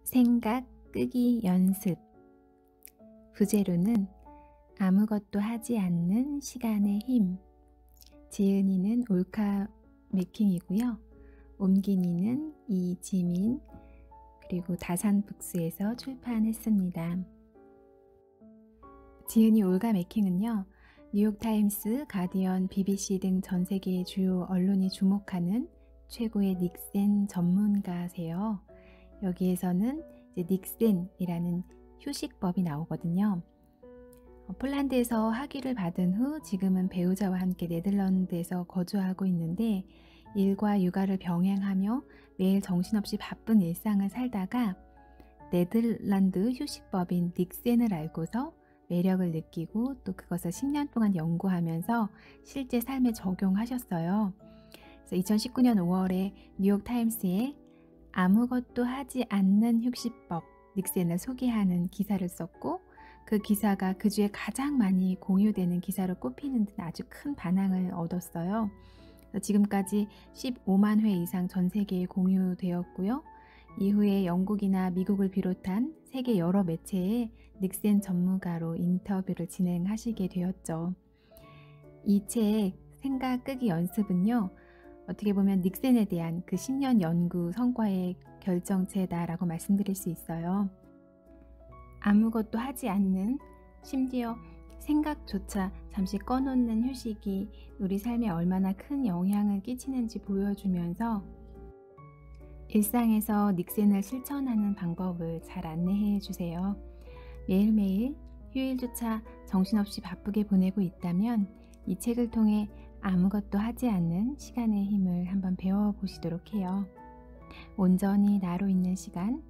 생각 끄기 연습. 부제로는 아무것도 하지 않는 시간의 힘. 지은이는 올카 메킹이고요. 옮긴이는 이지민, 그리고 다산북스에서 출판했습니다. 지은이 올가 메킹은요, 뉴욕타임스, 가디언, BBC 등 전 세계의 주요 언론이 주목하는 최고의 닉센 전문가세요. 여기에서는 이제 닉센이라는 휴식법이 나오거든요. 폴란드에서 학위를 받은 후 지금은 배우자와 함께 네덜란드에서 거주하고 있는데, 일과 육아를 병행하며 매일 정신없이 바쁜 일상을 살다가 네덜란드 휴식법인 닉센을 알고서 매력을 느끼고 또 그것을 10년 동안 연구하면서 실제 삶에 적용하셨어요. 그래서 2019년 5월에 뉴욕타임스에 아무것도 하지 않는 휴식법 닉센을 소개하는 기사를 썼고, 그 기사가 그 주에 가장 많이 공유되는 기사로 꼽히는 등 아주 큰 반향을 얻었어요. 지금까지 15만 회 이상 전 세계에 공유되었고요. 이후에 영국이나 미국을 비롯한 세계 여러 매체에 닉센 전문가로 인터뷰를 진행하시게 되었죠. 이 책 생각 끄기 연습은요, 어떻게 보면 닉센에 대한 그 10년 연구 성과의 결정체다라고 말씀드릴 수 있어요. 아무것도 하지 않는, 심지어 생각조차 잠시 꺼놓는 휴식이 우리 삶에 얼마나 큰 영향을 끼치는지 보여주면서 일상에서 닉센을 실천하는 방법을 잘 안내해 주세요. 매일매일 휴일조차 정신없이 바쁘게 보내고 있다면 이 책을 통해 아무것도 하지 않는 시간의 힘을 한번 배워보시도록 해요. 온전히 나로 있는 시간,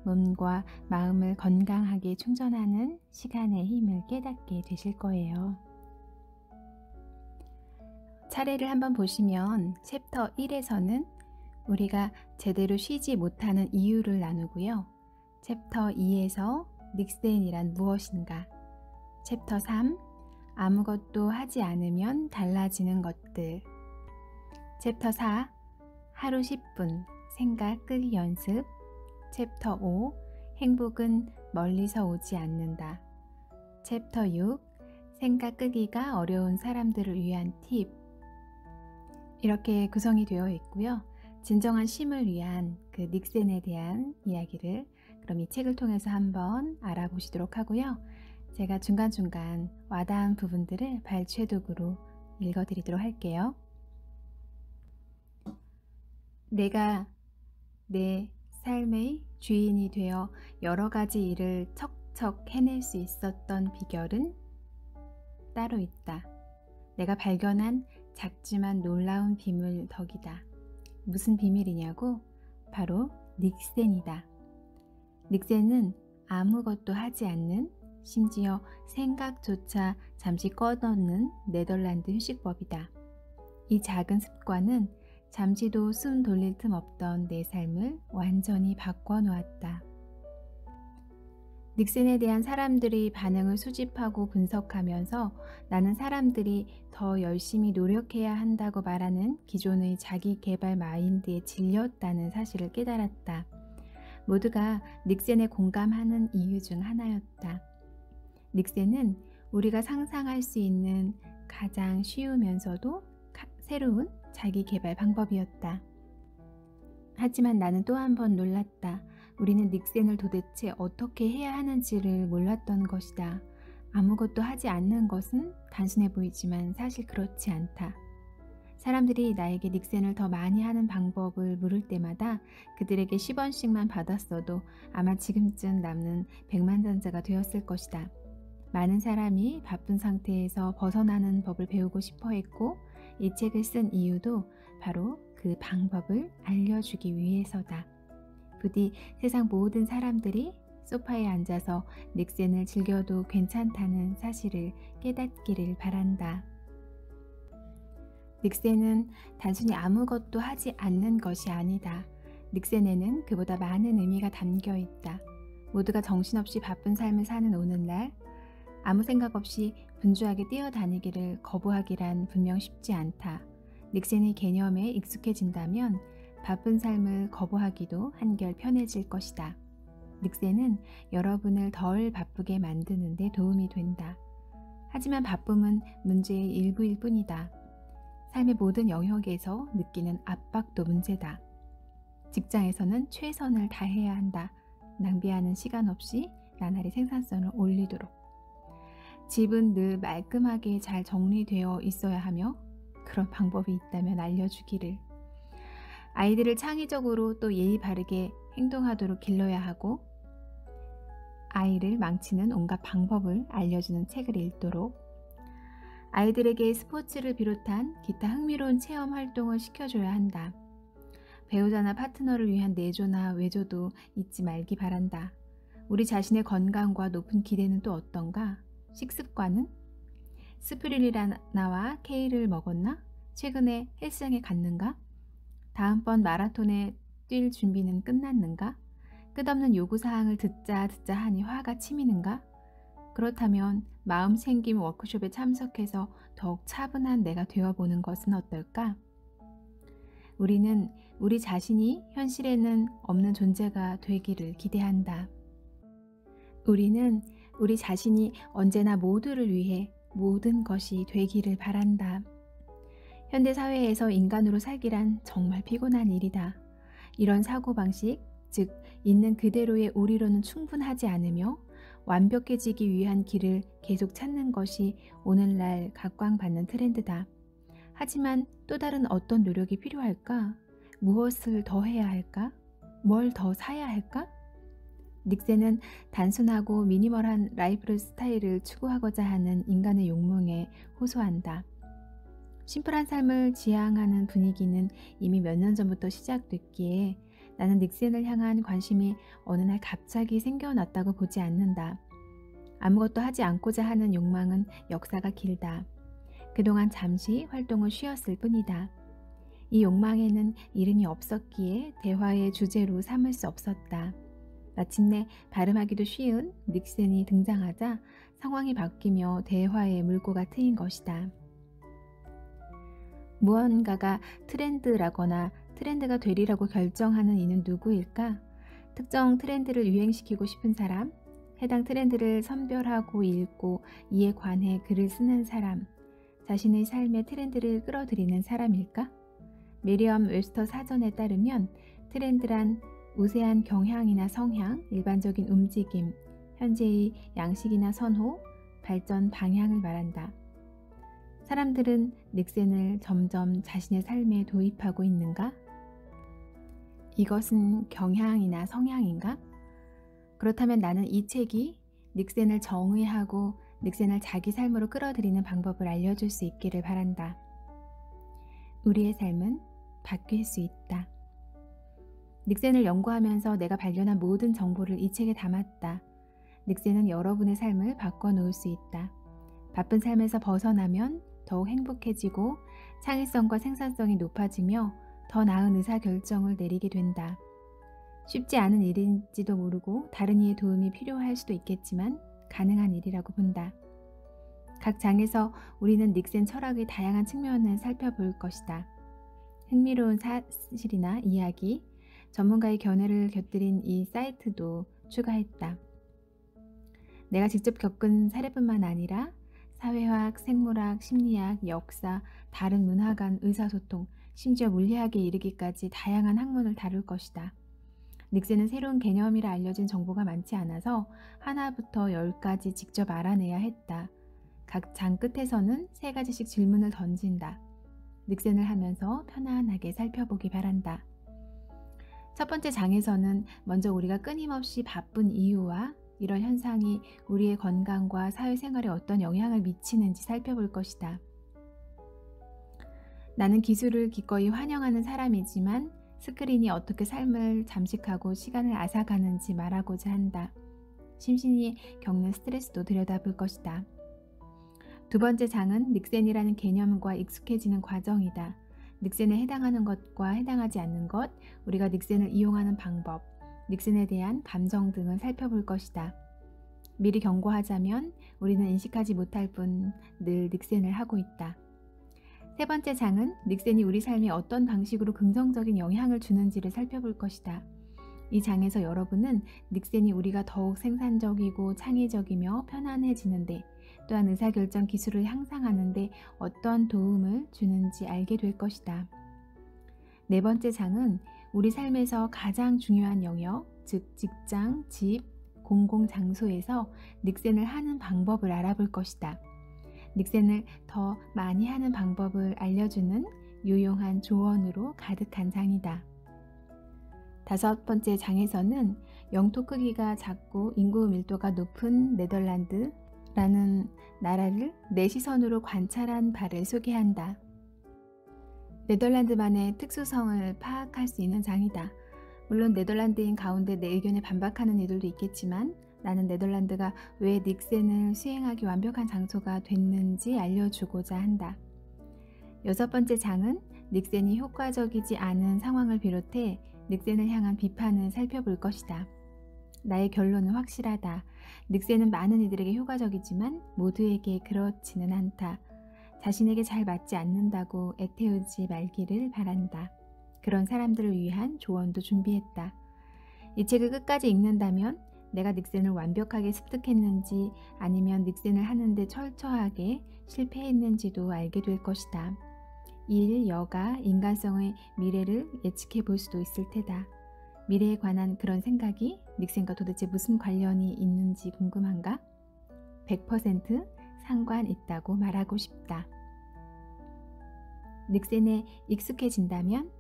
몸과 마음을 건강하게 충전하는 시간의 힘을 깨닫게 되실 거예요. 차례를 한번 보시면 챕터 1에서는 우리가 제대로 쉬지 못하는 이유를 나누고요. 챕터 2에서 닉센이란 무엇인가, 챕터 3 아무것도 하지 않으면 달라지는 것들, 챕터 4 하루 10분 생각 끄기 연습, 챕터 5 행복은 멀리서 오지 않는다, 챕터 6 생각 끄기가 어려운 사람들을 위한 팁. 이렇게 구성이 되어 있고요. 진정한 쉼을 위한 그 닉센에 대한 이야기를 그럼 이 책을 통해서 한번 알아보시도록 하고요. 제가 중간중간 와닿은 부분들을 발췌독으로 읽어드리도록 할게요. 내가 내 삶의 주인이 되어 여러 가지 일을 척척 해낼 수 있었던 비결은 따로 있다. 내가 발견한 작지만 놀라운 비밀 덕이다. 무슨 비밀이냐고? 바로 닉센이다. 닉센은 아무것도 하지 않는, 심지어 생각조차 잠시 꺼놓는 네덜란드 휴식법이다. 이 작은 습관은 잠시도 숨 돌릴 틈 없던 내 삶을 완전히 바꿔놓았다. 닉센에 대한 사람들이 반응을 수집하고 분석하면서 나는 사람들이 더 열심히 노력해야 한다고 말하는 기존의 자기 개발 마인드에 질렸다는 사실을 깨달았다. 모두가 닉센에 공감하는 이유 중 하나였다. 닉센은 우리가 상상할 수 있는 가장 쉬우면서도 새로운 자기 개발 방법이었다. 하지만 나는 또 한 번 놀랐다. 우리는 닉센을 도대체 어떻게 해야 하는지를 몰랐던 것이다. 아무것도 하지 않는 것은 단순해 보이지만 사실 그렇지 않다. 사람들이 나에게 닉센을 더 많이 하는 방법을 물을 때마다 그들에게 10원씩만 받았어도 아마 지금쯤 남는 백만장자가 되었을 것이다. 많은 사람이 바쁜 상태에서 벗어나는 법을 배우고 싶어 했고, 이 책을 쓴 이유도 바로 그 방법을 알려주기 위해서다. 부디 세상 모든 사람들이 소파에 앉아서 닉센을 즐겨도 괜찮다는 사실을 깨닫기를 바란다. 닉센은 단순히 아무것도 하지 않는 것이 아니다. 닉센에는 그보다 많은 의미가 담겨 있다. 모두가 정신없이 바쁜 삶을 사는 오늘날, 아무 생각 없이 분주하게 뛰어다니기를 거부하기란 분명 쉽지 않다. 닉센의 개념에 익숙해진다면 바쁜 삶을 거부하기도 한결 편해질 것이다. 닉센은 여러분을 덜 바쁘게 만드는 데 도움이 된다. 하지만 바쁨은 문제의 일부일 뿐이다. 삶의 모든 영역에서 느끼는 압박도 문제다. 직장에서는 최선을 다해야 한다. 낭비하는 시간 없이 나날이 생산성을 올리도록. 집은 늘 말끔하게 잘 정리되어 있어야 하며 그런 방법이 있다면 알려주기를. 아이들을 창의적으로 또 예의 바르게 행동하도록 길러야 하고 아이를 망치는 온갖 방법을 알려주는 책을 읽도록 아이들에게 스포츠를 비롯한 기타 흥미로운 체험 활동을 시켜줘야 한다. 배우자나 파트너를 위한 내조나 외조도 잊지 말기 바란다. 우리 자신의 건강과 높은 기대는 또 어떤가? 식습관은? 스프릴리나와 케일을 먹었나? 최근에 헬스장에 갔는가? 다음번 마라톤에 뛸 준비는 끝났는가? 끝없는 요구사항을 듣자 하니 화가 치미는가? 그렇다면 마음 챙김 워크숍에 참석해서 더욱 차분한 내가 되어보는 것은 어떨까? 우리는 우리 자신이 현실에는 없는 존재가 되기를 기대한다. 우리는 우리 자신이 언제나 모두를 위해 모든 것이 되기를 바란다. 현대사회에서 인간으로 살기란 정말 피곤한 일이다. 이런 사고방식, 즉 있는 그대로의 우리로는 충분하지 않으며 완벽해지기 위한 길을 계속 찾는 것이 오늘날 각광받는 트렌드다. 하지만 또 다른 어떤 노력이 필요할까? 무엇을 더 해야 할까? 뭘 더 사야 할까? 닉센은 단순하고 미니멀한 라이프 스타일을 추구하고자 하는 인간의 욕망에 호소한다. 심플한 삶을 지향하는 분위기는 이미 몇 년 전부터 시작됐기에 나는 닉센을 향한 관심이 어느 날 갑자기 생겨났다고 보지 않는다. 아무것도 하지 않고자 하는 욕망은 역사가 길다. 그동안 잠시 활동을 쉬었을 뿐이다. 이 욕망에는 이름이 없었기에 대화의 주제로 삼을 수 없었다. 마침내 발음하기도 쉬운 닉센이 등장하자 상황이 바뀌며 대화의 물꼬가 트인 것이다. 무언가가 트렌드라거나 트렌드가 되리라고 결정하는 이는 누구일까? 특정 트렌드를 유행시키고 싶은 사람, 해당 트렌드를 선별하고 읽고 이에 관해 글을 쓰는 사람, 자신의 삶의 트렌드를 끌어들이는 사람일까? 메리엄 웹스터 사전에 따르면 트렌드란 우세한 경향이나 성향, 일반적인 움직임, 현재의 양식이나 선호, 발전 방향을 말한다. 사람들은 닉센을 점점 자신의 삶에 도입하고 있는가? 이것은 경향이나 성향인가? 그렇다면 나는 이 책이 닉센을 정의하고 닉센을 자기 삶으로 끌어들이는 방법을 알려줄 수 있기를 바란다. 우리의 삶은 바뀔 수 있다. 닉센을 연구하면서 내가 발견한 모든 정보를 이 책에 담았다. 닉센은 여러분의 삶을 바꿔놓을 수 있다. 바쁜 삶에서 벗어나면 더욱 행복해지고 창의성과 생산성이 높아지며 더 나은 의사결정을 내리게 된다. 쉽지 않은 일인지도 모르고 다른 이의 도움이 필요할 수도 있겠지만 가능한 일이라고 본다. 각 장에서 우리는 닉센 철학의 다양한 측면을 살펴볼 것이다. 흥미로운 사실이나 이야기, 전문가의 견해를 곁들인 이 사이트도 추가했다. 내가 직접 겪은 사례뿐만 아니라 사회학, 생물학, 심리학, 역사, 다른 문화 간 의사소통, 심지어 물리학에 이르기까지 다양한 학문을 다룰 것이다. 닉센은 새로운 개념이라 알려진 정보가 많지 않아서 하나부터 10까지 직접 알아내야 했다. 각 장 끝에서는 3가지씩 질문을 던진다. 닉센을 하면서 편안하게 살펴보기 바란다. 첫 번째 장에서는 먼저 우리가 끊임없이 바쁜 이유와 이런 현상이 우리의 건강과 사회생활에 어떤 영향을 미치는지 살펴볼 것이다. 나는 기술을 기꺼이 환영하는 사람이지만 스크린이 어떻게 삶을 잠식하고 시간을 앗아가는지 말하고자 한다. 심신이 겪는 스트레스도 들여다볼 것이다. 두 번째 장은 닉센이라는 개념과 익숙해지는 과정이다. 닉센에 해당하는 것과 해당하지 않는 것, 우리가 닉센을 이용하는 방법, 닉센에 대한 감정 등을 살펴볼 것이다. 미리 경고하자면 우리는 인식하지 못할 뿐 늘 닉센을 하고 있다. 세 번째 장은 닉센이 우리 삶에 어떤 방식으로 긍정적인 영향을 주는지를 살펴볼 것이다. 이 장에서 여러분은 닉센이 우리가 더욱 생산적이고 창의적이며 편안해지는데, 또한 의사결정 기술을 향상하는데 어떤 도움을 주는지 알게 될 것이다. 네 번째 장은 우리 삶에서 가장 중요한 영역, 즉 직장, 집, 공공장소에서 닉센을 하는 방법을 알아볼 것이다. 닉센을 더 많이 하는 방법을 알려주는 유용한 조언으로 가득한 장이다. 다섯 번째 장에서는 영토 크기가 작고 인구 밀도가 높은 네덜란드라는 나라를 내 시선으로 관찰한 바를 소개한다. 네덜란드만의 특수성을 파악할 수 있는 장이다. 물론 네덜란드인 가운데 내 의견에 반박하는 이들도 있겠지만, 나는 네덜란드가 왜 닉센을 수행하기 완벽한 장소가 됐는지 알려주고자 한다. 여섯 번째 장은 닉센이 효과적이지 않은 상황을 비롯해 닉센을 향한 비판을 살펴볼 것이다. 나의 결론은 확실하다. 닉센은 많은 이들에게 효과적이지만 모두에게 그렇지는 않다. 자신에게 잘 맞지 않는다고 애태우지 말기를 바란다. 그런 사람들을 위한 조언도 준비했다. 이 책을 끝까지 읽는다면 내가 닉센을 완벽하게 습득했는지 아니면 닉센을 하는데 철저하게 실패했는지도 알게 될 것이다. 일, 여가, 인간성의 미래를 예측해 볼 수도 있을 테다. 미래에 관한 그런 생각이 닉센과 도대체 무슨 관련이 있는지 궁금한가? 100% 상관 있다고 말하고 싶다. 닉센에 익숙해진다면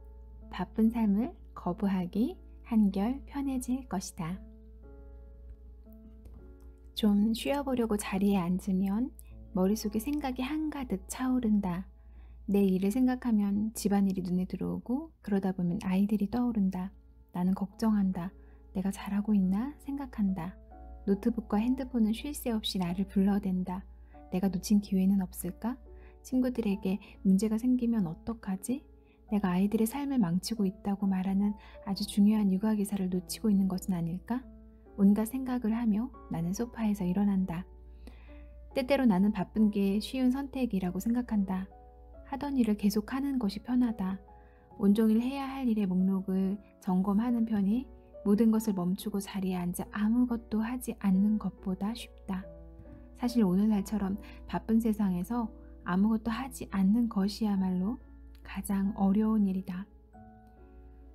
바쁜 삶을 거부하기 한결 편해질 것이다. 좀 쉬어보려고 자리에 앉으면 머릿속에 생각이 한가득 차오른다. 내 일을 생각하면 집안일이 눈에 들어오고, 그러다 보면 아이들이 떠오른다. 나는 걱정한다. 내가 잘하고 있나 생각한다. 노트북과 핸드폰은 쉴 새 없이 나를 불러댄다. 내가 놓친 기회는 없을까? 친구들에게 문제가 생기면 어떡하지? 내가 아이들의 삶을 망치고 있다고 말하는 아주 중요한 육아 기사를 놓치고 있는 것은 아닐까? 온갖 생각을 하며 나는 소파에서 일어난다. 때때로 나는 바쁜 게 쉬운 선택이라고 생각한다. 하던 일을 계속하는 것이 편하다. 온종일 해야 할 일의 목록을 점검하는 편이 모든 것을 멈추고 자리에 앉아 아무것도 하지 않는 것보다 쉽다. 사실 오늘날처럼 바쁜 세상에서 아무것도 하지 않는 것이야말로 가장 어려운 일이다.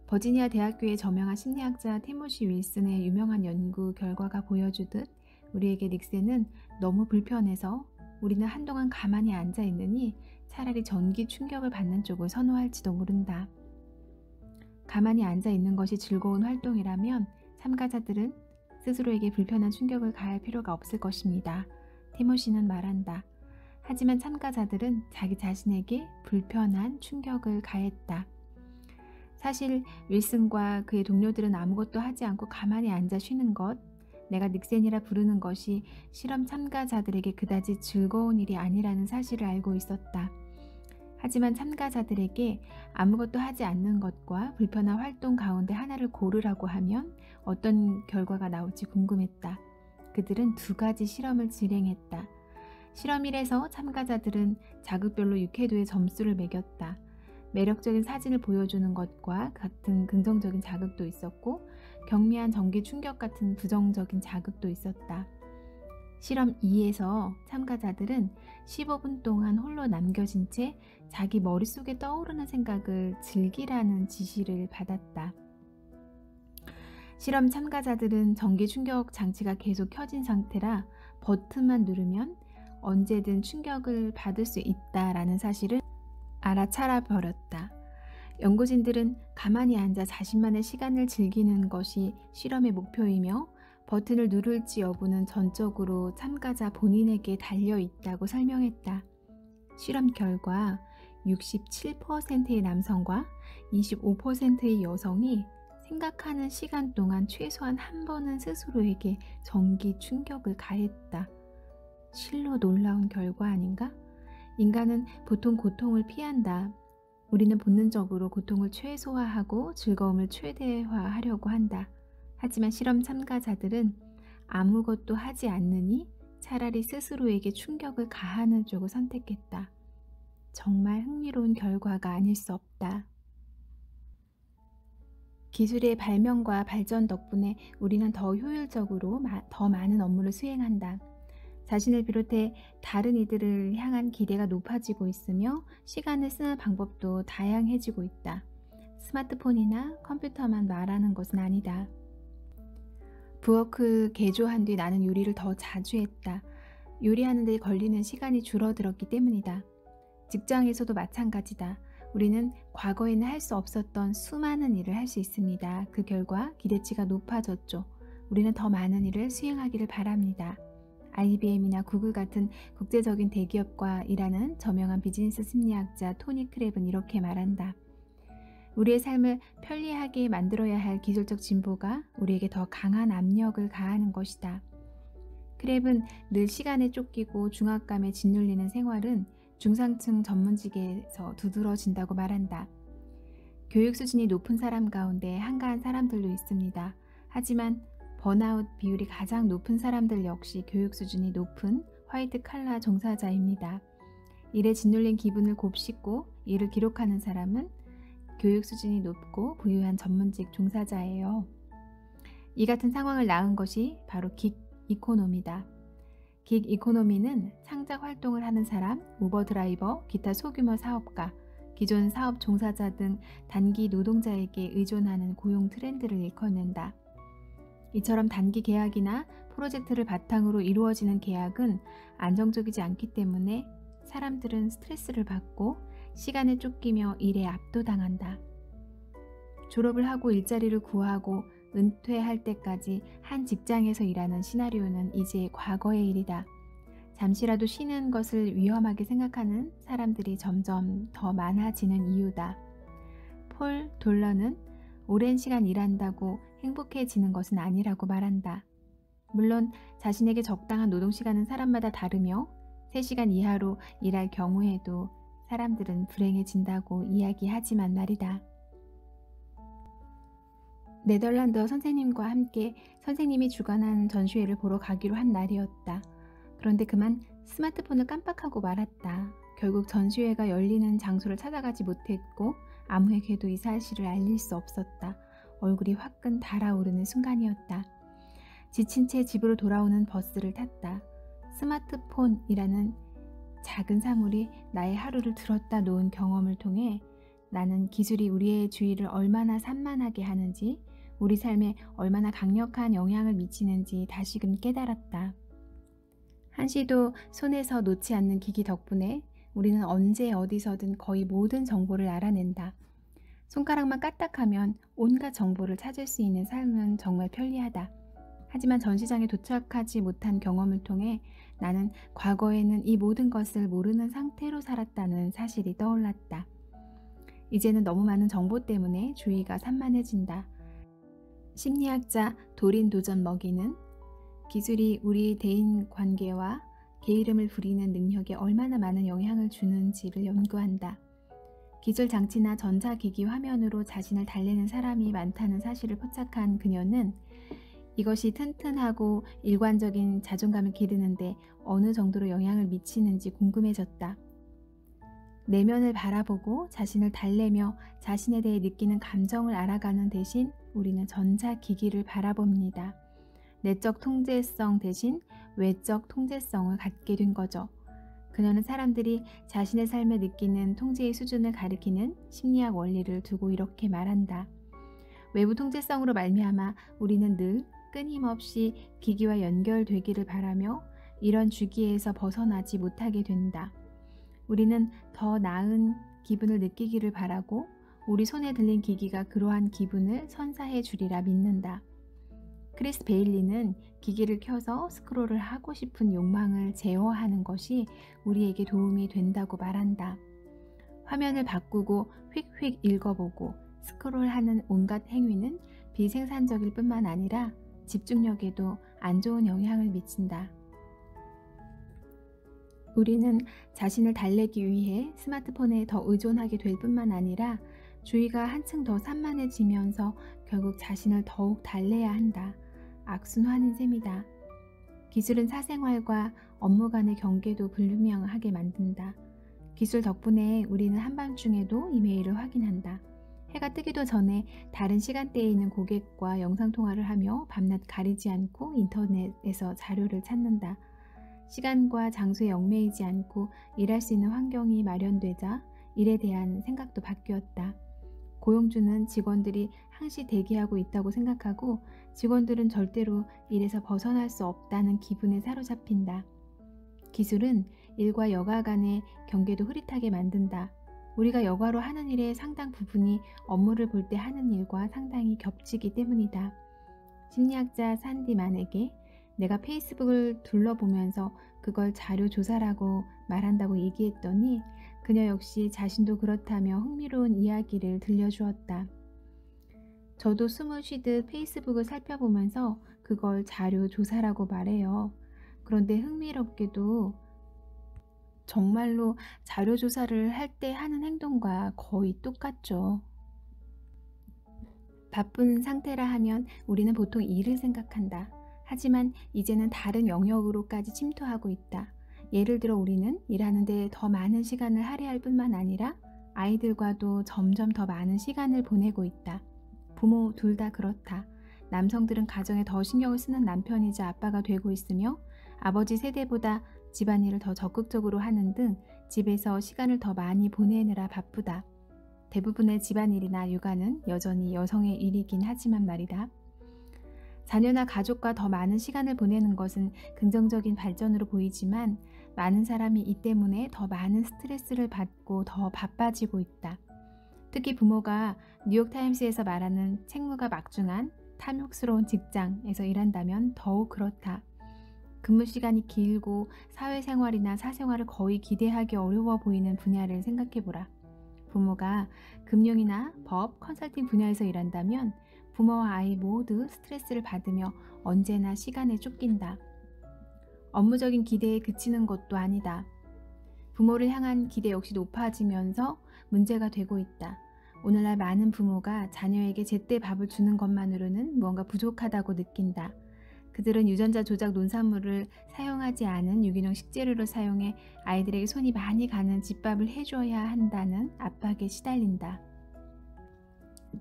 버지니아 대학교의 저명한 심리학자 티모시 윌슨의 유명한 연구 결과가 보여주듯 우리에게 닉센은 너무 불편해서 우리는 한동안 가만히 앉아 있느니 차라리 전기 충격을 받는 쪽을 선호할지도 모른다. 가만히 앉아 있는 것이 즐거운 활동이라면 참가자들은 스스로에게 불편한 충격을 가할 필요가 없을 것입니다. 티모시는 말한다. 하지만 참가자들은 자기 자신에게 불편한 충격을 가했다. 사실 윌슨과 그의 동료들은 아무것도 하지 않고 가만히 앉아 쉬는 것, 내가 닉센이라 부르는 것이 실험 참가자들에게 그다지 즐거운 일이 아니라는 사실을 알고 있었다. 하지만 참가자들에게 아무것도 하지 않는 것과 불편한 활동 가운데 하나를 고르라고 하면 어떤 결과가 나올지 궁금했다. 그들은 두 가지 실험을 진행했다. 실험 1에서 참가자들은 자극별로 육해도의 점수를 매겼다. 매력적인 사진을 보여주는 것과 같은 긍정적인 자극도 있었고, 경미한 전기 충격 같은 부정적인 자극도 있었다. 실험 2에서 참가자들은 15분 동안 홀로 남겨진 채 자기 머릿속에 떠오르는 생각을 즐기라는 지시를 받았다. 실험 참가자들은 전기 충격 장치가 계속 켜진 상태라 버튼만 누르면 언제든 충격을 받을 수 있다라는 사실을 알아차려 버렸다. 연구진들은 가만히 앉아 자신만의 시간을 즐기는 것이 실험의 목표이며 버튼을 누를지 여부는 전적으로 참가자 본인에게 달려있다고 설명했다. 실험 결과 67%의 남성과 25%의 여성이 생각하는 시간 동안 최소한 한 번은 스스로에게 전기 충격을 가했다. 실로 놀라운 결과 아닌가? 인간은 보통 고통을 피한다. 우리는 본능적으로 고통을 최소화하고 즐거움을 최대화하려고 한다. 하지만 실험 참가자들은 아무것도 하지 않느니 차라리 스스로에게 충격을 가하는 쪽을 선택했다. 정말 흥미로운 결과가 아닐 수 없다. 기술의 발명과 발전 덕분에 우리는 더 효율적으로 더 많은 업무를 수행한다. 자신을 비롯해 다른 이들을 향한 기대가 높아지고 있으며 시간을 쓰는 방법도 다양해지고 있다. 스마트폰이나 컴퓨터만 말하는 것은 아니다. 부엌을 개조한 뒤 나는 요리를 더 자주 했다. 요리하는 데 걸리는 시간이 줄어들었기 때문이다. 직장에서도 마찬가지다. 우리는 과거에는 할 수 없었던 수많은 일을 할 수 있습니다. 그 결과 기대치가 높아졌죠. 우리는 더 많은 일을 수행하기를 바랍니다. IBM이나 구글 같은 국제적인 대기업과 일하는 저명한 비즈니스 심리학자 토니 크랩은 이렇게 말한다. 우리의 삶을 편리하게 만들어야 할 기술적 진보가 우리에게 더 강한 압력을 가하는 것이다. 크랩은 늘 시간에 쫓기고 중압감에 짓눌리는 생활은 중상층 전문직에서 두드러진다고 말한다. 교육 수준이 높은 사람 가운데 한가한 사람들도 있습니다. 하지만 번아웃 비율이 가장 높은 사람들 역시 교육 수준이 높은 화이트 칼라 종사자입니다. 일에 짓눌린 기분을 곱씹고 이를 기록하는 사람은 교육 수준이 높고 부유한 전문직 종사자예요. 이 같은 상황을 낳은 것이 바로 긱 이코노미다. 긱 이코노미는 창작 활동을 하는 사람, 우버 드라이버, 기타 소규모 사업가, 기존 사업 종사자 등 단기 노동자에게 의존하는 고용 트렌드를 일컫는다. 이처럼 단기 계약이나 프로젝트를 바탕으로 이루어지는 계약은 안정적이지 않기 때문에 사람들은 스트레스를 받고 시간에 쫓기며 일에 압도당한다. 졸업을 하고 일자리를 구하고 은퇴할 때까지 한 직장에서 일하는 시나리오는 이제 과거의 일이다. 잠시라도 쉬는 것을 위험하게 생각하는 사람들이 점점 더 많아지는 이유다. 폴 돌러는 오랜 시간 일한다고 행복해지는 것은 아니라고 말한다. 물론 자신에게 적당한 노동시간은 사람마다 다르며 3시간 이하로 일할 경우에도 사람들은 불행해진다고 이야기하지만 말이다. 네덜란드 선생님과 함께 선생님이 주관한 전시회를 보러 가기로 한 날이었다. 그런데 그만 스마트폰을 깜빡하고 말았다. 결국 전시회가 열리는 장소를 찾아가지 못했고 아무에게도 이 사실을 알릴 수 없었다. 얼굴이 화끈 달아오르는 순간이었다. 지친 채 집으로 돌아오는 버스를 탔다. 스마트폰이라는 작은 사물이 나의 하루를 들었다 놓은 경험을 통해 나는 기술이 우리의 주위를 얼마나 산만하게 하는지, 우리 삶에 얼마나 강력한 영향을 미치는지 다시금 깨달았다. 한시도 손에서 놓지 않는 기기 덕분에 우리는 언제 어디서든 거의 모든 정보를 알아낸다. 손가락만 까딱하면 온갖 정보를 찾을 수 있는 삶은 정말 편리하다. 하지만 전시장에 도착하지 못한 경험을 통해 나는 과거에는 이 모든 것을 모르는 상태로 살았다는 사실이 떠올랐다. 이제는 너무 많은 정보 때문에 주의가 산만해진다. 심리학자 도린 도전 머기는 기술이 우리 대인관계와 게으름을 부리는 능력에 얼마나 많은 영향을 주는지를 연구한다. 기술 장치나 전자기기 화면으로 자신을 달래는 사람이 많다는 사실을 포착한 그녀는 이것이 튼튼하고 일관적인 자존감을 기르는데 어느 정도로 영향을 미치는지 궁금해졌다. 내면을 바라보고 자신을 달래며 자신에 대해 느끼는 감정을 알아가는 대신 우리는 전자기기를 바라봅니다. 내적 통제성 대신 외적 통제성을 갖게 된 거죠. 그녀는 사람들이 자신의 삶에 느끼는 통제의 수준을 가리키는 심리학 원리를 두고 이렇게 말한다. 외부 통제성으로 말미암아 우리는 늘 끊임없이 기기와 연결되기를 바라며 이런 주기에서 벗어나지 못하게 된다. 우리는 더 나은 기분을 느끼기를 바라고 우리 손에 들린 기기가 그러한 기분을 선사해 주리라 믿는다. 크리스 베일리는 기기를 켜서 스크롤을 하고 싶은 욕망을 제어하는 것이 우리에게 도움이 된다고 말한다. 화면을 바꾸고 휙휙 읽어보고 스크롤하는 온갖 행위는 비생산적일 뿐만 아니라 집중력에도 안 좋은 영향을 미친다. 우리는 자신을 달래기 위해 스마트폰에 더 의존하게 될 뿐만 아니라 주위가 한층 더 산만해지면서 결국 자신을 더욱 달래야 한다. 악순환인 셈이다. 기술은 사생활과 업무 간의 경계도 불분명하게 만든다. 기술 덕분에 우리는 한밤중에도 이메일을 확인한다. 해가 뜨기도 전에 다른 시간대에 있는 고객과 영상통화를 하며 밤낮 가리지 않고 인터넷에서 자료를 찾는다. 시간과 장소에 얽매이지 않고 일할 수 있는 환경이 마련되자 일에 대한 생각도 바뀌었다. 고용주는 직원들이 항시 대기하고 있다고 생각하고 직원들은 절대로 일에서 벗어날 수 없다는 기분에 사로잡힌다. 기술은 일과 여가 간의 경계도 흐릿하게 만든다. 우리가 여가로 하는 일의 상당 부분이 업무를 볼 때 하는 일과 상당히 겹치기 때문이다. 심리학자 산디만에게 내가 페이스북을 둘러보면서 그걸 자료 조사라고 말한다고 얘기했더니 그녀 역시 자신도 그렇다며 흥미로운 이야기를 들려주었다. 저도 숨을 쉬듯 페이스북을 살펴보면서 그걸 자료 조사라고 말해요. 그런데 흥미롭게도 정말로 자료 조사를 할 때 하는 행동과 거의 똑같죠. 바쁜 상태라 하면 우리는 보통 일을 생각한다. 하지만 이제는 다른 영역으로까지 침투하고 있다. 예를 들어 우리는 일하는데 더 많은 시간을 할애할 뿐만 아니라 아이들과도 점점 더 많은 시간을 보내고 있다. 부모 둘 다 그렇다. 남성들은 가정에 더 신경을 쓰는 남편이자 아빠가 되고 있으며 아버지 세대보다 집안일을 더 적극적으로 하는 등 집에서 시간을 더 많이 보내느라 바쁘다. 대부분의 집안일이나 육아는 여전히 여성의 일이긴 하지만 말이다. 자녀나 가족과 더 많은 시간을 보내는 것은 긍정적인 발전으로 보이지만 많은 사람이 이 때문에 더 많은 스트레스를 받고 더 바빠지고 있다. 특히 부모가 뉴욕타임스에서 말하는 책무가 막중한 탐욕스러운 직장에서 일한다면 더욱 그렇다. 근무 시간이 길고 사회생활이나 사생활을 거의 기대하기 어려워 보이는 분야를 생각해보라. 부모가 금융이나 법, 컨설팅 분야에서 일한다면 부모와 아이 모두 스트레스를 받으며 언제나 시간에 쫓긴다. 업무적인 기대에 그치는 것도 아니다. 부모를 향한 기대 역시 높아지면서 문제가 되고 있다. 오늘날 많은 부모가 자녀에게 제때 밥을 주는 것만으로는 무언가 부족하다고 느낀다. 그들은 유전자 조작 논산물을 사용하지 않은 유기농 식재료를 사용해 아이들에게 손이 많이 가는 집밥을 해줘야 한다는 압박에 시달린다.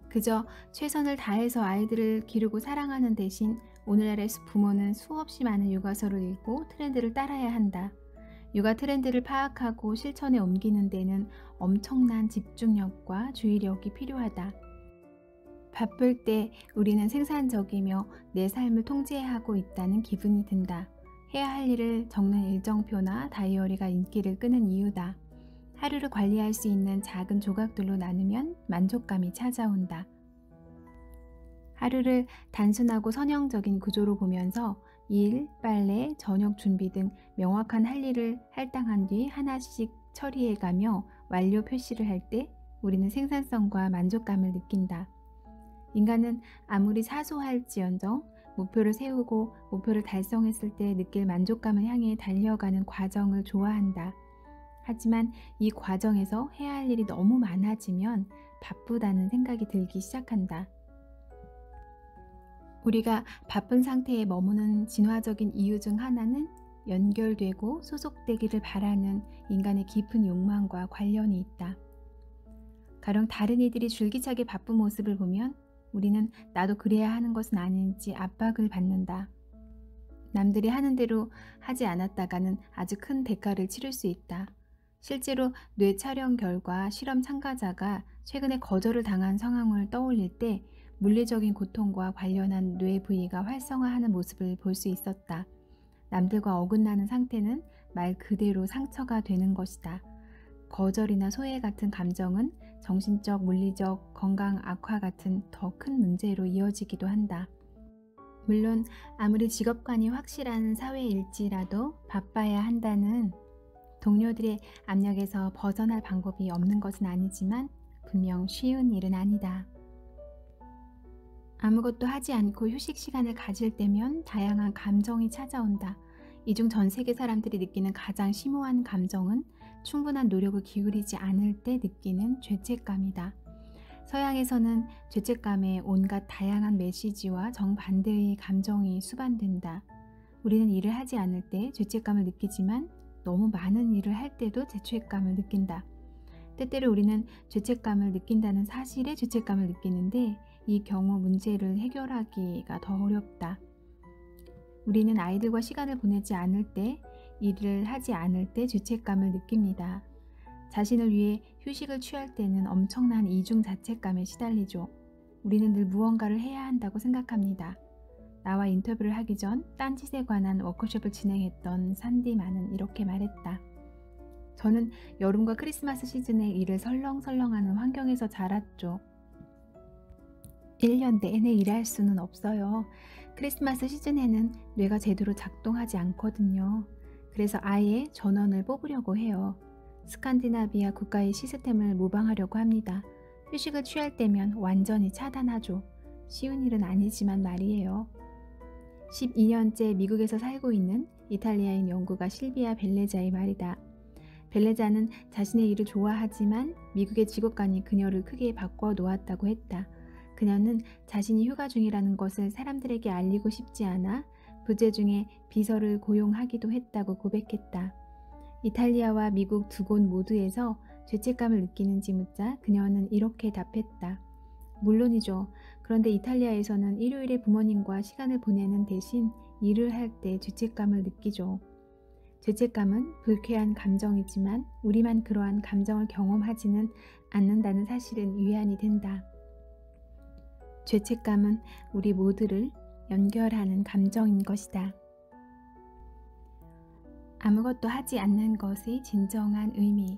그저 최선을 다해서 아이들을 기르고 사랑하는 대신 오늘날의 부모는 수없이 많은 육아서를 읽고 트렌드를 따라야 한다. 육아 트렌드를 파악하고 실천에 옮기는 데는 엄청난 집중력과 주의력이 필요하다. 바쁠 때 우리는 생산적이며 내 삶을 통제하고 있다는 기분이 든다. 해야 할 일을 적는 일정표나 다이어리가 인기를 끄는 이유다. 하루를 관리할 수 있는 작은 조각들로 나누면 만족감이 찾아온다. 하루를 단순하고 선형적인 구조로 보면서 일, 빨래, 저녁 준비 등 명확한 할 일을 할당한 뒤 하나씩 처리해가며 완료 표시를 할 때 우리는 생산성과 만족감을 느낀다. 인간은 아무리 사소할지언정 목표를 세우고 목표를 달성했을 때 느낄 만족감을 향해 달려가는 과정을 좋아한다. 하지만 이 과정에서 해야 할 일이 너무 많아지면 바쁘다는 생각이 들기 시작한다. 우리가 바쁜 상태에 머무는 진화적인 이유 중 하나는 연결되고 소속되기를 바라는 인간의 깊은 욕망과 관련이 있다. 가령 다른 이들이 줄기차게 바쁜 모습을 보면 우리는 나도 그래야 하는 것은 아닌지 압박을 받는다. 남들이 하는 대로 하지 않았다가는 아주 큰 대가를 치를 수 있다. 실제로 뇌 촬영 결과 실험 참가자가 최근에 거절을 당한 상황을 떠올릴 때 물리적인 고통과 관련한 뇌 부위가 활성화하는 모습을 볼 수 있었다. 남들과 어긋나는 상태는 말 그대로 상처가 되는 것이다. 거절이나 소외 같은 감정은 정신적, 물리적, 건강 악화 같은 더 큰 문제로 이어지기도 한다. 물론 아무리 직업관이 확실한 사회일지라도 바빠야 한다는 동료들의 압력에서 벗어날 방법이 없는 것은 아니지만 분명 쉬운 일은 아니다. 아무것도 하지 않고 휴식 시간을 가질 때면 다양한 감정이 찾아온다. 이 중 전 세계 사람들이 느끼는 가장 심오한 감정은 충분한 노력을 기울이지 않을 때 느끼는 죄책감이다. 서양에서는 죄책감에 온갖 다양한 메시지와 정반대의 감정이 수반된다. 우리는 일을 하지 않을 때 죄책감을 느끼지만 너무 많은 일을 할 때도 죄책감을 느낀다. 때때로 우리는 죄책감을 느낀다는 사실에 죄책감을 느끼는데 이 경우 문제를 해결하기가 더 어렵다. 우리는 아이들과 시간을 보내지 않을 때, 일을 하지 않을 때 죄책감을 느낍니다. 자신을 위해 휴식을 취할 때는 엄청난 이중 자책감에 시달리죠. 우리는 늘 무언가를 해야 한다고 생각합니다. 나와 인터뷰를 하기 전 딴짓에 관한 워크숍을 진행했던 산디만은 이렇게 말했다. 저는 여름과 크리스마스 시즌에 일을 설렁설렁하는 환경에서 자랐죠. 1년 내내 일할 수는 없어요. 크리스마스 시즌에는 뇌가 제대로 작동하지 않거든요. 그래서 아예 전원을 뽑으려고 해요. 스칸디나비아 국가의 시스템을 모방하려고 합니다. 휴식을 취할 때면 완전히 차단하죠. 쉬운 일은 아니지만 말이에요. 12년째 미국에서 살고 있는 이탈리아인 연구가 실비아 벨레자의 말이다. 벨레자는 자신의 일을 좋아하지만 미국의 직업관이 그녀를 크게 바꿔 놓았다고 했다. 그녀는 자신이 휴가 중이라는 것을 사람들에게 알리고 싶지 않아 부재 중에 비서를 고용하기도 했다고 고백했다. 이탈리아와 미국 두 곳 모두에서 죄책감을 느끼는지 묻자 그녀는 이렇게 답했다. 물론이죠. 그런데 이탈리아에서는 일요일에 부모님과 시간을 보내는 대신 일을 할 때 죄책감을 느끼죠. 죄책감은 불쾌한 감정이지만 우리만 그러한 감정을 경험하지는 않는다는 사실은 위안이 된다. 죄책감은 우리 모두를 연결하는 감정인 것이다. 아무것도 하지 않는 것의 진정한 의미.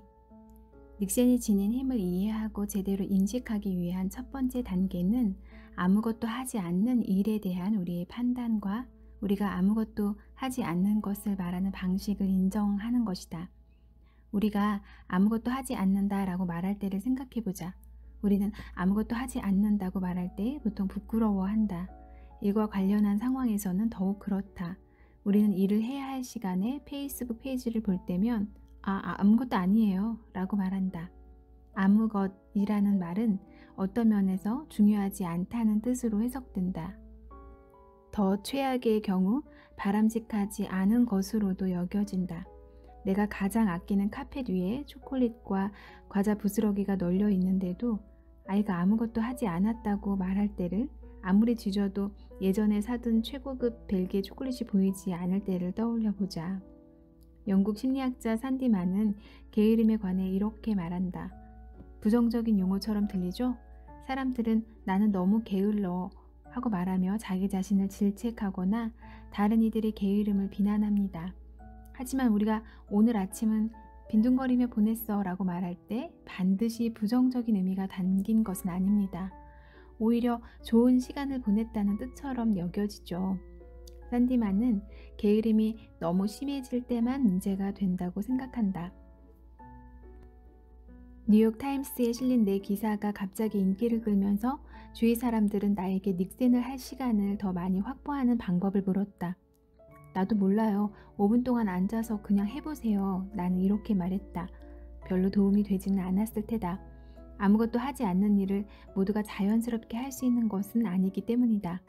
닉센이 지닌 힘을 이해하고 제대로 인식하기 위한 첫 번째 단계는 아무것도 하지 않는 일에 대한 우리의 판단과 우리가 아무것도 하지 않는 것을 말하는 방식을 인정하는 것이다. 우리가 아무것도 하지 않는다라고 말할 때를 생각해보자. 우리는 아무것도 하지 않는다고 말할 때 보통 부끄러워한다. 일과 관련한 상황에서는 더욱 그렇다. 우리는 일을 해야 할 시간에 페이스북 페이지를 볼 때면 아무것도 아니에요 라고 말한다. 아무것이라는 말은 어떤 면에서 중요하지 않다는 뜻으로 해석된다. 더 최악의 경우 바람직하지 않은 것으로도 여겨진다. 내가 가장 아끼는 카펫 위에 초콜릿과 과자 부스러기가 널려 있는데도 아이가 아무것도 하지 않았다고 말할 때를 아무리 뒤져도 예전에 사둔 최고급 벨기에 초콜릿이 보이지 않을 때를 떠올려 보자. 영국 심리학자 산디만은 게으름에 관해 이렇게 말한다. 부정적인 용어처럼 들리죠? 사람들은 나는 너무 게을러 하고 말하며 자기 자신을 질책하거나 다른 이들의 게으름을 비난합니다. 하지만 우리가 오늘 아침은 빈둥거리며 보냈어 라고 말할 때 반드시 부정적인 의미가 담긴 것은 아닙니다. 오히려 좋은 시간을 보냈다는 뜻처럼 여겨지죠. 산디만은 게으름이 너무 심해질 때만 문제가 된다고 생각한다. 뉴욕타임스에 실린 내 기사가 갑자기 인기를 끌면서 주위 사람들은 나에게 닉센을 할 시간을 더 많이 확보하는 방법을 물었다. 나도 몰라요. 5분 동안 앉아서 그냥 해보세요. 나는 이렇게 말했다. 별로 도움이 되지는 않았을 테다. 아무것도 하지 않는 일을 모두가 자연스럽게 할 수 있는 것은 아니기 때문이다.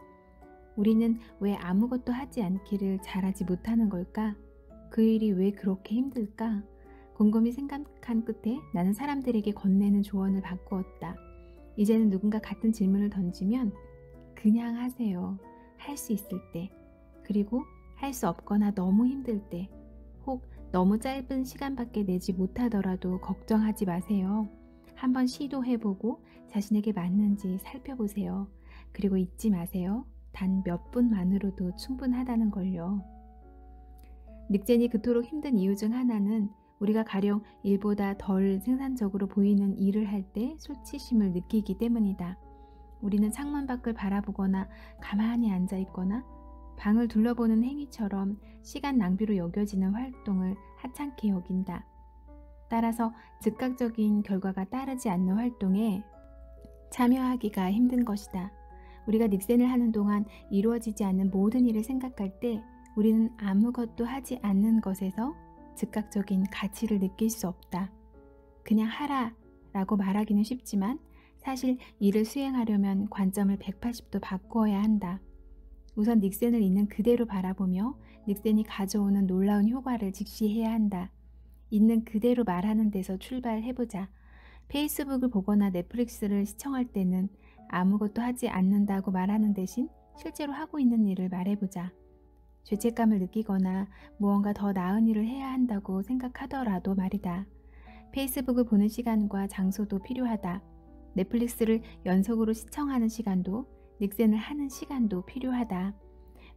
우리는 왜 아무것도 하지 않기를 잘하지 못하는 걸까? 그 일이 왜 그렇게 힘들까? 곰곰이 생각한 끝에 나는 사람들에게 건네는 조언을 바꾸었다. 이제는 누군가 같은 질문을 던지면 그냥 하세요. 할 수 있을 때, 그리고 할 수 없거나 너무 힘들 때, 혹 너무 짧은 시간밖에 내지 못하더라도 걱정하지 마세요. 한번 시도해보고 자신에게 맞는지 살펴보세요. 그리고 잊지 마세요. 단 몇 분만으로도 충분하다는 걸요. 닉센이 그토록 힘든 이유 중 하나는 우리가 가령 일보다 덜 생산적으로 보이는 일을 할 때 수치심을 느끼기 때문이다. 우리는 창문 밖을 바라보거나 가만히 앉아 있거나 방을 둘러보는 행위처럼 시간 낭비로 여겨지는 활동을 하찮게 여긴다. 따라서 즉각적인 결과가 따르지 않는 활동에 참여하기가 힘든 것이다. 우리가 닉센을 하는 동안 이루어지지 않는 모든 일을 생각할 때 우리는 아무것도 하지 않는 것에서 즉각적인 가치를 느낄 수 없다. 그냥 하라 라고 말하기는 쉽지만 사실 일을 수행하려면 관점을 180도 바꾸어야 한다. 우선 닉센을 있는 그대로 바라보며 닉센이 가져오는 놀라운 효과를 직시해야 한다. 있는 그대로 말하는 데서 출발해보자. 페이스북을 보거나 넷플릭스를 시청할 때는 아무것도 하지 않는다고 말하는 대신 실제로 하고 있는 일을 말해보자. 죄책감을 느끼거나 무언가 더 나은 일을 해야 한다고 생각하더라도 말이다. 페이스북을 보는 시간과 장소도 필요하다. 넷플릭스를 연속으로 시청하는 시간도, 닉센을 하는 시간도 필요하다.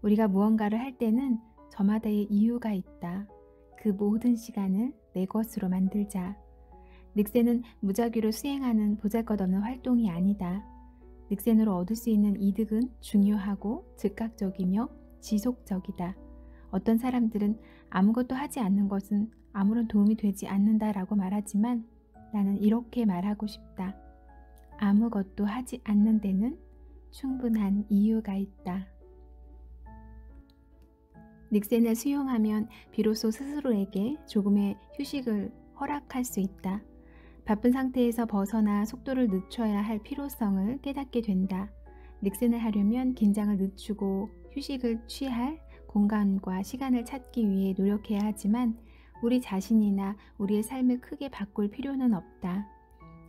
우리가 무언가를 할 때는 저마다의 이유가 있다. 그 모든 시간을 내 것으로 만들자. 닉센은 무작위로 수행하는 보잘것없는 활동이 아니다. 닉센으로 얻을 수 있는 이득은 중요하고 즉각적이며 지속적이다. 어떤 사람들은 아무것도 하지 않는 것은 아무런 도움이 되지 않는다라고 말하지만 나는 이렇게 말하고 싶다. 아무것도 하지 않는 데는 충분한 이유가 있다. 닉센을 수용하면 비로소 스스로에게 조금의 휴식을 허락할 수 있다. 바쁜 상태에서 벗어나 속도를 늦춰야 할 필요성을 깨닫게 된다. 닉센을 하려면 긴장을 늦추고 휴식을 취할 공간과 시간을 찾기 위해 노력해야 하지만 우리 자신이나 우리의 삶을 크게 바꿀 필요는 없다.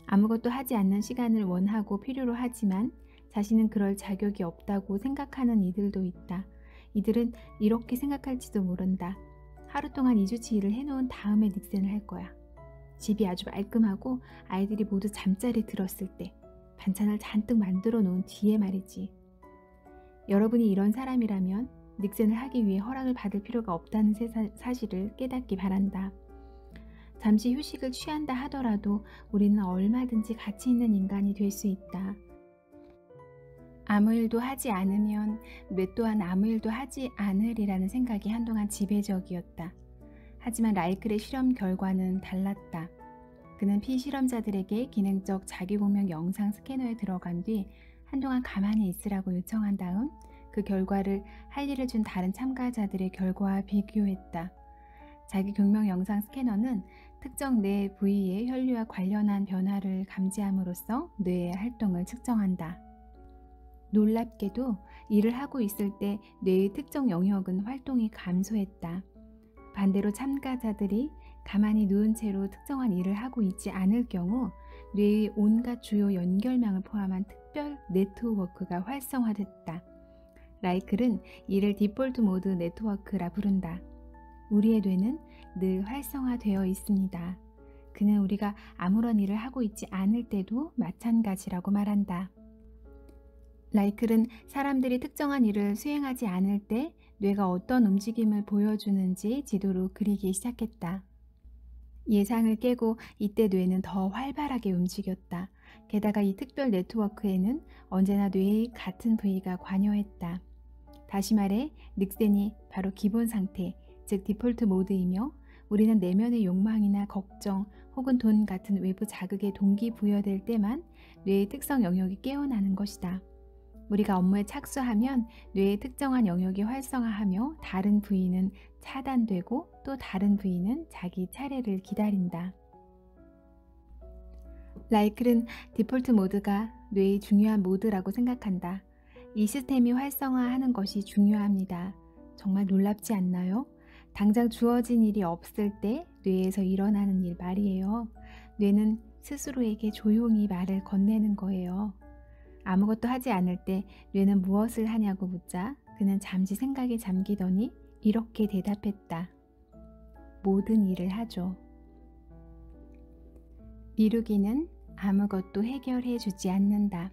아무것도 하지 않는 시간을 원하고 필요로 하지만 자신은 그럴 자격이 없다고 생각하는 이들도 있다. 이들은 이렇게 생각할지도 모른다. 하루 동안 2주치 일을 해놓은 다음에 닉센을 할 거야. 집이 아주 말끔하고 아이들이 모두 잠자리 들었을 때 반찬을 잔뜩 만들어 놓은 뒤에 말이지. 여러분이 이런 사람이라면 닉센을 하기 위해 허락을 받을 필요가 없다는 사실을 깨닫기 바란다. 잠시 휴식을 취한다 하더라도 우리는 얼마든지 가치 있는 인간이 될 수 있다. 아무 일도 하지 않으면 뇌 또한 아무 일도 하지 않으리라는 생각이 한동안 지배적이었다. 하지만 라이클의 실험 결과는 달랐다. 그는 피실험자들에게 기능적 자기공명 영상 스캐너에 들어간 뒤 한동안 가만히 있으라고 요청한 다음 그 결과를 할 일을 준 다른 참가자들의 결과와 비교했다. 자기공명 영상 스캐너는 특정 뇌 부위의 혈류와 관련한 변화를 감지함으로써 뇌의 활동을 측정한다. 놀랍게도 일을 하고 있을 때 뇌의 특정 영역은 활동이 감소했다. 반대로 참가자들이 가만히 누운 채로 특정한 일을 하고 있지 않을 경우 뇌의 온갖 주요 연결망을 포함한 특별 네트워크가 활성화됐다. 라이클은 이를 디폴트 모드 네트워크라 부른다. 우리의 뇌는 늘 활성화되어 있습니다. 그는 우리가 아무런 일을 하고 있지 않을 때도 마찬가지라고 말한다. 라이클은 사람들이 특정한 일을 수행하지 않을 때 뇌가 어떤 움직임을 보여주는지 지도로 그리기 시작했다. 예상을 깨고 이때 뇌는 더 활발하게 움직였다. 게다가 이 특별 네트워크에는 언제나 뇌의 같은 부위가 관여했다. 다시 말해 닉센이 바로 기본 상태, 즉 디폴트 모드이며 우리는 내면의 욕망이나 걱정 혹은 돈 같은 외부 자극에 동기부여될 때만 뇌의 특성 영역이 깨어나는 것이다. 우리가 업무에 착수하면 뇌의 특정한 영역이 활성화하며 다른 부위는 차단되고 또 다른 부위는 자기 차례를 기다린다. 라이클은 디폴트 모드가 뇌의 중요한 모드라고 생각한다. 이 시스템이 활성화하는 것이 중요합니다. 정말 놀랍지 않나요? 당장 주어진 일이 없을 때 뇌에서 일어나는 일 말이에요. 뇌는 스스로에게 조용히 말을 건네는 거예요. 아무것도 하지 않을 때 뇌는 무엇을 하냐고 묻자 그는 잠시 생각에 잠기더니 이렇게 대답했다. 모든 일을 하죠. 미루기는 아무것도 해결해 주지 않는다.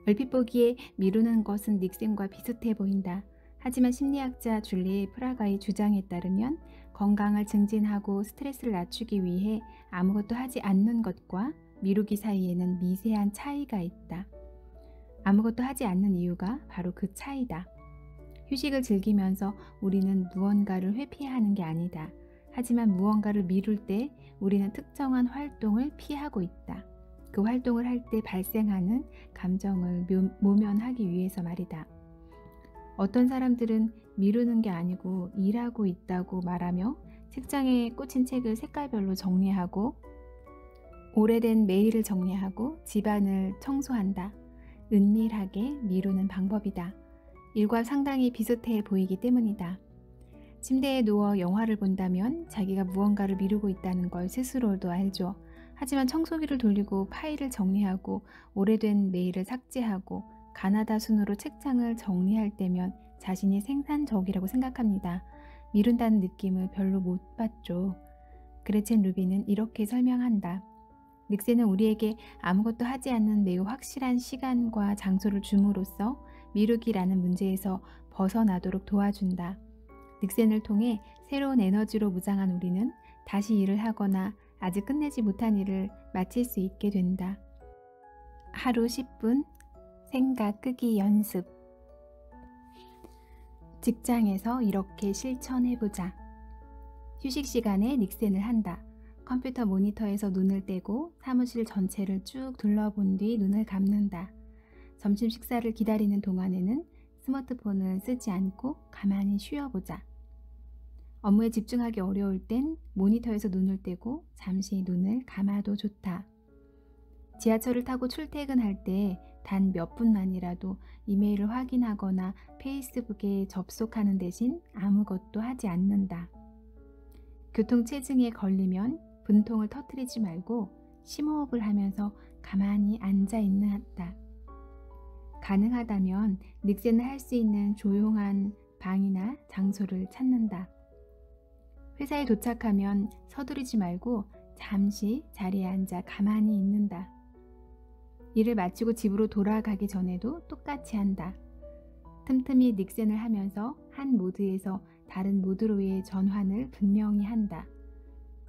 얼핏 보기에 미루는 것은 닉센과 비슷해 보인다. 하지만 심리학자 줄리 프라가의 주장에 따르면 건강을 증진하고 스트레스를 낮추기 위해 아무것도 하지 않는 것과 미루기 사이에는 미세한 차이가 있다. 아무것도 하지 않는 이유가 바로 그 차이다. 휴식을 즐기면서 우리는 무언가를 회피하는 게 아니다. 하지만 무언가를 미룰 때 우리는 특정한 활동을 피하고 있다. 그 활동을 할 때 발생하는 감정을 모면하기 위해서 말이다. 어떤 사람들은 미루는 게 아니고 일하고 있다고 말하며 책장에 꽂힌 책을 색깔별로 정리하고 오래된 메일을 정리하고 집안을 청소한다. 은밀하게 미루는 방법이다. 일과 상당히 비슷해 보이기 때문이다. 침대에 누워 영화를 본다면 자기가 무언가를 미루고 있다는 걸 스스로도 알죠. 하지만 청소기를 돌리고 파일을 정리하고 오래된 메일을 삭제하고 가나다 순으로 책장을 정리할 때면 자신이 생산적이라고 생각합니다. 미룬다는 느낌을 별로 못 받죠. 그레첸 루비는 이렇게 설명한다. 닉센은 우리에게 아무것도 하지 않는 매우 확실한 시간과 장소를 줌으로써 미루기라는 문제에서 벗어나도록 도와준다. 닉센을 통해 새로운 에너지로 무장한 우리는 다시 일을 하거나 아직 끝내지 못한 일을 마칠 수 있게 된다. 하루 10분 생각 끄기 연습. 직장에서 이렇게 실천해보자. 휴식 시간에 닉센을 한다. 컴퓨터 모니터에서 눈을 떼고 사무실 전체를 쭉 둘러본 뒤 눈을 감는다. 점심 식사를 기다리는 동안에는 스마트폰을 쓰지 않고 가만히 쉬어보자. 업무에 집중하기 어려울 땐 모니터에서 눈을 떼고 잠시 눈을 감아도 좋다. 지하철을 타고 출퇴근할 때 단 몇 분만이라도 이메일을 확인하거나 페이스북에 접속하는 대신 아무것도 하지 않는다. 교통체증에 걸리면 분통을 터뜨리지 말고 심호흡을 하면서 가만히 앉아있는다. 가능하다면 닉센을 할 수 있는 조용한 방이나 장소를 찾는다. 회사에 도착하면 서두르지 말고 잠시 자리에 앉아 가만히 있는다. 일을 마치고 집으로 돌아가기 전에도 똑같이 한다. 틈틈이 닉센을 하면서 한 모드에서 다른 모드로의 전환을 분명히 한다.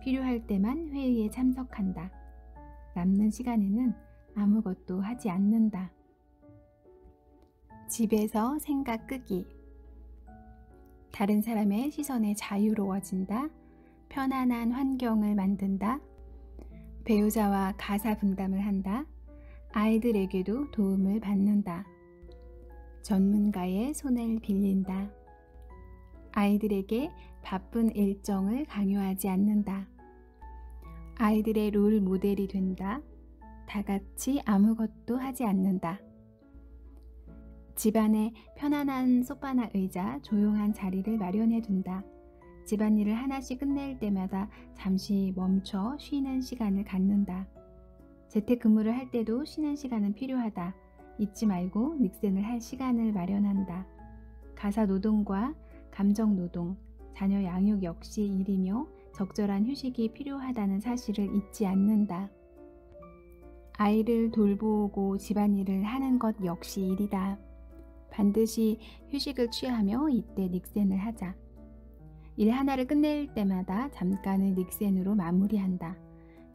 필요할 때만 회의에 참석한다. 남는 시간에는 아무것도 하지 않는다. 집에서 생각 끄기. 다른 사람의 시선에 자유로워진다. 편안한 환경을 만든다. 배우자와 가사 분담을 한다. 아이들에게도 도움을 받는다. 전문가의 손을 빌린다. 아이들에게 바쁜 일정을 강요하지 않는다. 아이들의 롤 모델이 된다. 다 같이 아무것도 하지 않는다. 집안에 편안한 소파나 의자, 조용한 자리를 마련해 둔다. 집안일을 하나씩 끝낼 때마다 잠시 멈춰 쉬는 시간을 갖는다. 재택근무를 할 때도 쉬는 시간은 필요하다. 잊지 말고 닉센을 할 시간을 마련한다. 가사 노동과 감정 노동, 자녀 양육 역시 일이며 적절한 휴식이 필요하다는 사실을 잊지 않는다. 아이를 돌보고 집안일을 하는 것 역시 일이다. 반드시 휴식을 취하며 이때 닉센을 하자. 일 하나를 끝낼 때마다 잠깐의 닉센으로 마무리한다.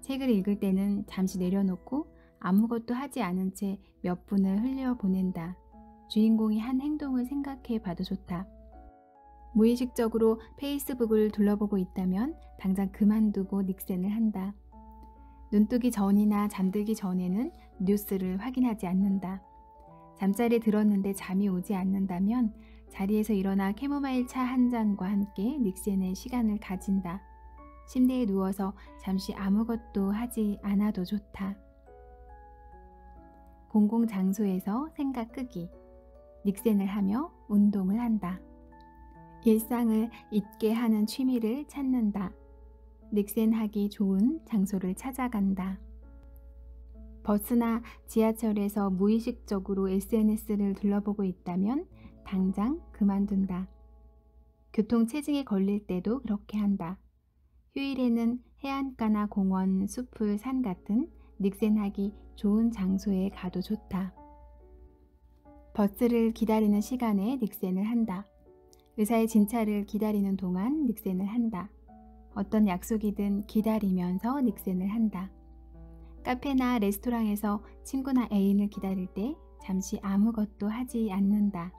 책을 읽을 때는 잠시 내려놓고 아무것도 하지 않은 채 몇 분을 흘려보낸다. 주인공이 한 행동을 생각해 봐도 좋다. 무의식적으로 페이스북을 둘러보고 있다면 당장 그만두고 닉센을 한다. 눈뜨기 전이나 잠들기 전에는 뉴스를 확인하지 않는다. 잠자리에 들었는데 잠이 오지 않는다면 자리에서 일어나 캐모마일 차 한 잔과 함께 닉센의 시간을 가진다. 침대에 누워서 잠시 아무것도 하지 않아도 좋다. 공공장소에서 생각 끄기. 닉센을 하며 운동을 한다. 일상을 잊게 하는 취미를 찾는다. 닉센하기 좋은 장소를 찾아간다. 버스나 지하철에서 무의식적으로 SNS를 둘러보고 있다면 당장 그만둔다. 교통체증에 걸릴 때도 그렇게 한다. 휴일에는 해안가나 공원, 숲을, 산 같은 닉센하기 좋은 장소에 가도 좋다. 버스를 기다리는 시간에 닉센을 한다. 의사의 진찰을 기다리는 동안 닉센을 한다. 어떤 약속이든 기다리면서 닉센을 한다. 카페나 레스토랑에서 친구나 애인을 기다릴 때 잠시 아무것도 하지 않는다.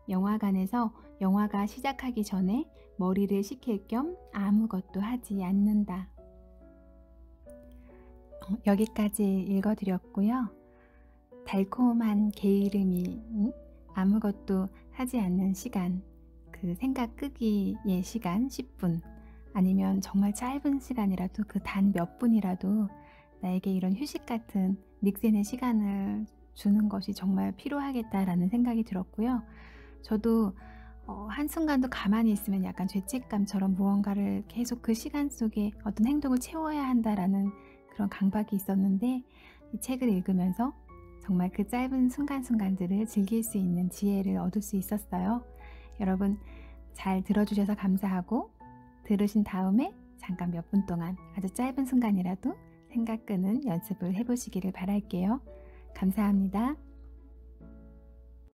영화관에서 영화가 시작하기 전에 머리를 식힐 겸 아무것도 하지 않는다. 여기까지 읽어드렸고요. 달콤한 게으름이 아무것도 하지 않는 시간, 그 생각 끄기의 시간 10분, 아니면 정말 짧은 시간이라도 그 단 몇 분이라도 나에게 이런 휴식 같은 닉센의 시간을 주는 것이 정말 필요하겠다라는 생각이 들었고요. 저도 한순간도 가만히 있으면 약간 죄책감처럼 무언가를 계속 그 시간 속에 어떤 행동을 채워야 한다라는 그런 강박이 있었는데 이 책을 읽으면서 정말 그 짧은 순간순간들을 즐길 수 있는 지혜를 얻을 수 있었어요. 여러분 잘 들어주셔서 감사하고 들으신 다음에 잠깐 몇 분 동안 아주 짧은 순간이라도 생각 끄는 연습을 해보시기를 바랄게요. 감사합니다.